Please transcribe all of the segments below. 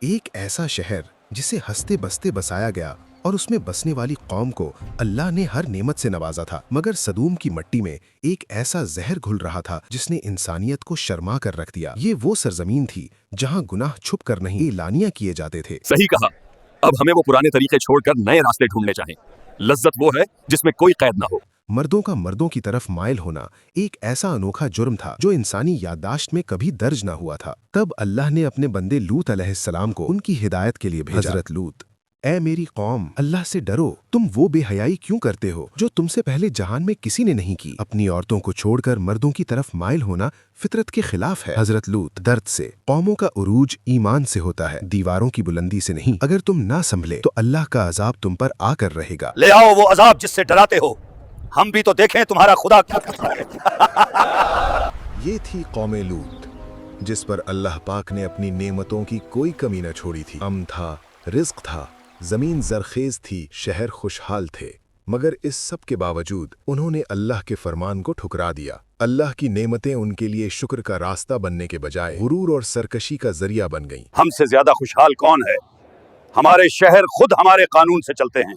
ایک ایسا شہر جسے ہنستے بستے بسایا گیا اور اس میں بسنے والی قوم کو اللہ نے ہر نعمت سے نوازا تھا، مگر صدوم کی مٹی میں ایک ایسا زہر گھل رہا تھا جس نے انسانیت کو شرما کر رکھ دیا۔ یہ وہ سرزمین تھی جہاں گناہ چھپ کر نہیں اعلانیہ کیے جاتے تھے۔ صحیح کہا، اب ہمیں وہ پرانے طریقے چھوڑ کر نئے راستے ڈھونڈنے چاہیں۔ لذت وہ ہے جس میں کوئی قید نہ ہو۔ مردوں کا مردوں کی طرف مائل ہونا ایک ایسا انوکھا جرم تھا جو انسانی یادداشت میں کبھی درج نہ ہوا تھا۔ تب اللہ نے اپنے بندے لوط علیہ السلام کو ان کی ہدایت کے لیے بھیجا۔ حضرت لوط، اے میری قوم، اللہ سے ڈرو، تم وہ بے حیائی کیوں کرتے ہو جو تم سے پہلے جہان میں کسی نے نہیں کی؟ اپنی عورتوں کو چھوڑ کر مردوں کی طرف مائل ہونا فطرت کے خلاف ہے۔ حضرت لوط، درد سے قوموں کا عروج ایمان سے ہوتا ہے، دیواروں کی بلندی سے نہیں۔ اگر تم نہ سنبھلے تو اللہ کا عذاب تم پر آ کر رہے گا۔ لے آؤ وہ عذاب جس سے ڈراتے ہو، ہم بھی تو دیکھیں تمہارا خدا کیا کرتا ہے۔ یہ تھی قوم لوط جس پر اللہ پاک نے اپنی نعمتوں کی کوئی کمی نہ چھوڑی تھی۔ امن تھا، رزق تھا، زمین زرخیز تھی، شہر خوشحال تھے، مگر اس سب کے باوجود انہوں نے اللہ کے فرمان کو ٹھکرا دیا۔ اللہ کی نعمتیں ان کے لیے شکر کا راستہ بننے کے بجائے غرور اور سرکشی کا ذریعہ بن گئیں۔ ہم سے زیادہ خوشحال کون ہے؟ ہمارے شہر خود ہمارے قانون سے چلتے ہیں،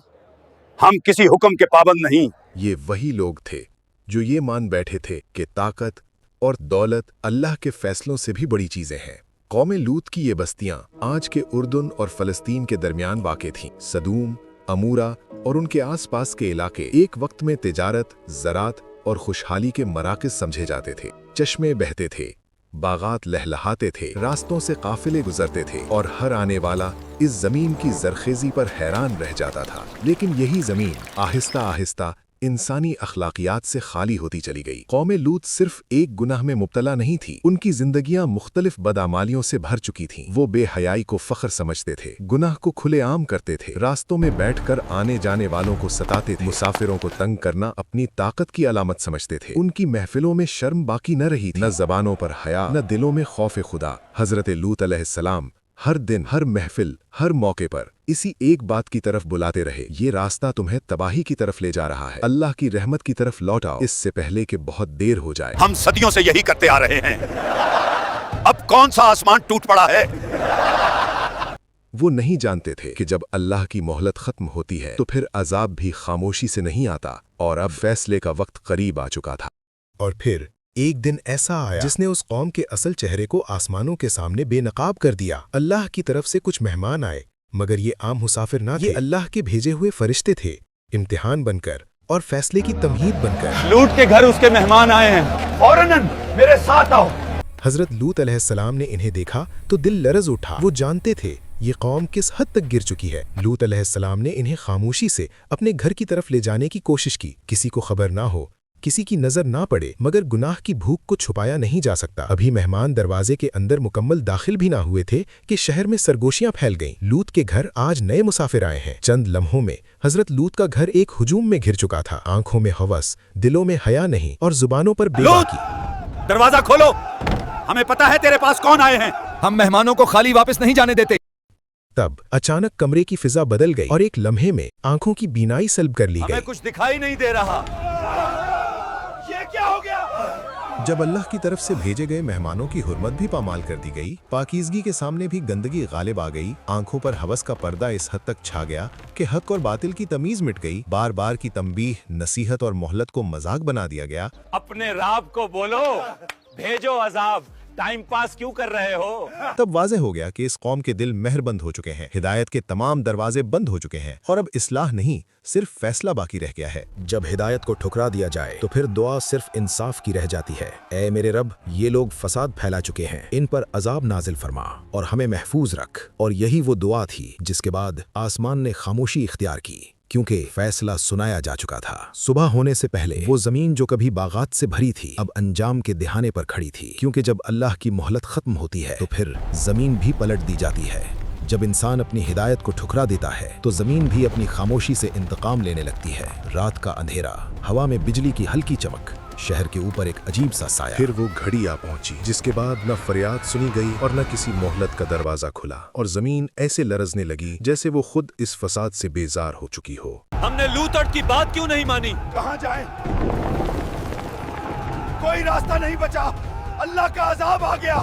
ہم کسی حکم کے پابند نہیں۔ یہ وہی لوگ تھے جو یہ مان بیٹھے تھے کہ طاقت اور دولت اللہ کے فیصلوں سے بھی بڑی چیزیں ہیں۔ قوم لوط کی یہ بستیاں آج کے اردن اور فلسطین کے درمیان واقع تھیں۔ صدوم، امورا اور ان کے آس پاس کے علاقے ایک وقت میں تجارت، زراعت اور خوشحالی کے مراکز سمجھے جاتے تھے۔ چشمے بہتے تھے، باغات لہلہاتے تھے، راستوں سے قافلے گزرتے تھے اور ہر آنے والا اس زمین کی زرخیزی پر حیران رہ جاتا تھا۔ لیکن یہی زمین آہستہ آہستہ انسانی اخلاقیات سے خالی ہوتی چلی گئی۔ قوم لوط صرف ایک گناہ میں مبتلا نہیں تھی، ان کی زندگیاں مختلف بدعمالیوں سے بھر چکی تھیں۔ وہ بے حیائی کو فخر سمجھتے تھے، گناہ کو کھلے عام کرتے تھے، راستوں میں بیٹھ کر آنے جانے والوں کو ستاتے تھے، مسافروں کو تنگ کرنا اپنی طاقت کی علامت سمجھتے تھے۔ ان کی محفلوں میں شرم باقی نہ رہی تھی، نہ زبانوں پر حیا، نہ دلوں میں خوف خدا۔ حضرت لوط علیہ السلام ہر دن، ہر محفل، ہر موقع پر اسی ایک بات کی طرف بلاتے رہے، یہ راستہ تمہیں تباہی کی طرف لے جا رہا ہے، اللہ کی رحمت کی طرف لوٹ آؤ، اس سے پہلے کہ بہت دیر ہو جائے۔ ہم صدیوں سے یہی کرتے آ رہے ہیں، اب کون سا آسمان ٹوٹ پڑا ہے؟ وہ نہیں جانتے تھے کہ جب اللہ کی مہلت ختم ہوتی ہے تو پھر عذاب بھی خاموشی سے نہیں آتا، اور اب فیصلے کا وقت قریب آ چکا تھا۔ اور پھر ایک دن ایسا آیا جس نے اس قوم کے اصل چہرے کو آسمانوں کے سامنے بے نقاب کر دیا۔ اللہ کی طرف سے کچھ مہمان آئے، مگر یہ عام مسافر نہ تھے، یہ اللہ کے بھیجے ہوئے فرشتے تھے، امتحان بن کر اور فیصلے کی تمہید بن کر۔ لوٹ کے گھر اس کے مہمان آئے ہیں، فوراً میرے ساتھ آؤ۔ حضرت لوط علیہ السلام نے انہیں دیکھا تو دل لرز اٹھا۔ وہ جانتے تھے یہ قوم کس حد تک گر چکی ہے۔ لوط علیہ السلام نے انہیں خاموشی سے اپنے گھر کی طرف لے جانے کی کوشش کی، کسی کو خبر نہ ہو، کسی کی نظر نہ پڑے، مگر گناہ کی بھوک کو چھپایا نہیں جا سکتا۔ ابھی مہمان دروازے کے اندر مکمل داخل بھی نہ ہوئے تھے کہ شہر میں سرگوشیاں پھیل گئیں۔ لوط کے گھر آج نئے مسافر آئے ہیں۔ چند لمحوں میں حضرت لوط کا گھر ایک ہجوم میں گھر چکا تھا، آنکھوں میں ہوس، دلوں میں حیا نہیں، اور زبانوں پر بے باکی۔ دروازہ کھولو، ہمیں پتا ہے تیرے پاس کون آئے ہیں، ہم مہمانوں کو خالی واپس نہیں جانے دیتے۔ تب اچانک کمرے کی فضا بدل گئی اور ایک لمحے میں آنکھوں کی بینائی سلب کر لی گئی۔ ہمیں کچھ دکھائی نہیں دے رہا، یہ کیا ہو گیا؟ جب اللہ کی طرف سے بھیجے گئے مہمانوں کی حرمت بھی پامال کر دی گئی، پاکیزگی کے سامنے بھی گندگی غالب آ گئی، آنکھوں پر ہوس کا پردہ اس حد تک چھا گیا کہ حق اور باطل کی تمیز مٹ گئی، بار بار کی تنبیہ، نصیحت اور مہلت کو مذاق بنا دیا گیا۔ اپنے رب کو بولو، بھیجو عذاب، ٹائم پاس کیوں کر رہے ہو؟ تب واضح ہو گیا کہ اس قوم کے دل مہر بند ہو چکے ہیں، ہدایت کے تمام دروازے بند ہو چکے ہیں، اور اب اصلاح نہیں، صرف فیصلہ باقی رہ گیا ہے۔ جب ہدایت کو ٹھکرا دیا جائے تو پھر دعا صرف انصاف کی رہ جاتی ہے۔ اے میرے رب، یہ لوگ فساد پھیلا چکے ہیں، ان پر عذاب نازل فرما اور ہمیں محفوظ رکھ۔ اور یہی وہ دعا تھی جس کے بعد آسمان نے خاموشی اختیار کی، کیونکہ فیصلہ سنایا جا چکا تھا۔ صبح ہونے سے پہلے وہ زمین جو کبھی باغات سے بھری تھی اب انجام کے دہانے پر کھڑی تھی، کیونکہ جب اللہ کی مہلت ختم ہوتی ہے تو پھر زمین بھی پلٹ دی جاتی ہے۔ جب انسان اپنی ہدایت کو ٹھکرا دیتا ہے تو زمین بھی اپنی خاموشی سے انتقام لینے لگتی ہے۔ رات کا اندھیرا، ہوا میں بجلی کی ہلکی چمک، شہر کے اوپر ایک عجیب سا سایہ۔ پھر وہ گھڑی آ پہنچی جس کے بعد نہ فریاد سنی گئی اور نہ کسی مہلت کا دروازہ کھلا، اور زمین ایسے لرزنے لگی جیسے وہ خود اس فساد سے بیزار ہو چکی ہو۔ ہم نے لوط کی بات کیوں نہیں مانی؟ کہاں جائیں؟ کوئی راستہ نہیں بچا، اللہ کا عذاب آ گیا۔